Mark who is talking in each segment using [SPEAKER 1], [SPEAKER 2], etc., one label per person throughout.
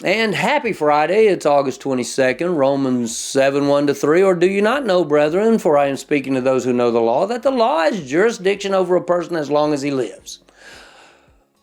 [SPEAKER 1] And happy Friday, it's August 22nd, Romans 7, 1-3. Or do you not know, brethren, for I am speaking to those who know the law, that the law has jurisdiction over a person as long as he lives?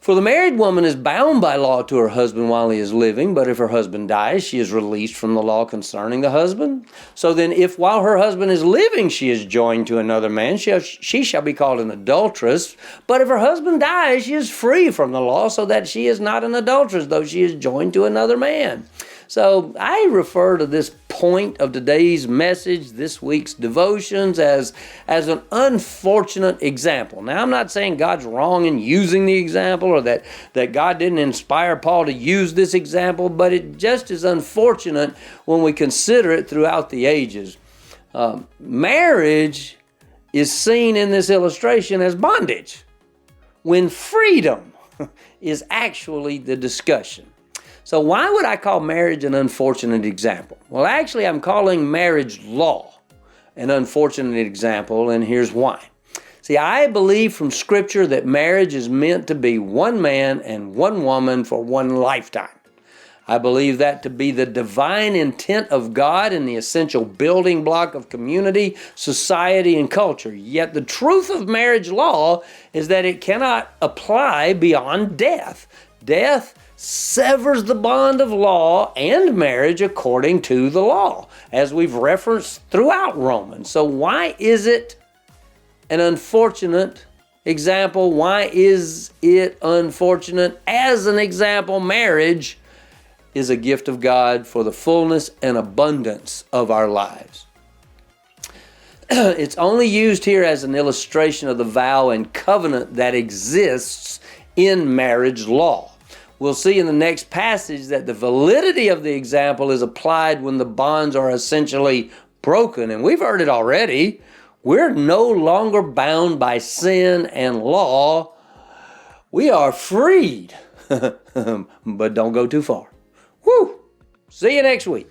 [SPEAKER 1] For the married woman is bound by law to her husband while he is living, but if her husband dies, she is released from the law concerning the husband. So then, if while her husband is living she is joined to another man, she shall be called an adulteress. But if her husband dies, she is free from the law, so that she is not an adulteress, though she is joined to another man. So I refer to this point of today's message, this week's devotions, as an unfortunate example. Now, I'm not saying God's wrong in using the example or that God didn't inspire Paul to use this example, but it just is unfortunate when we consider it throughout the ages. Marriage is seen in this illustration as bondage, when freedom is actually the discussion. So why would I call marriage an unfortunate example? Well, actually, I'm calling marriage law an unfortunate example, and here's why. See, I believe from Scripture that marriage is meant to be one man and one woman for one lifetime. I believe that to be the divine intent of God and the essential building block of community, society, and culture. Yet the truth of marriage law is that it cannot apply beyond death. Death severs the bond of law and marriage according to the law, as we've referenced throughout Romans. So why is it an unfortunate example? Why is it unfortunate? As an example, marriage is a gift of God for the fullness and abundance of our lives. It's only used here as an illustration of the vow and covenant that exists in marriage law. We'll see in the next passage that the validity of the example is applied when the bonds are essentially broken. And we've heard it already. We're no longer bound by sin and law. We are freed. But don't go too far. Woo! See you next week.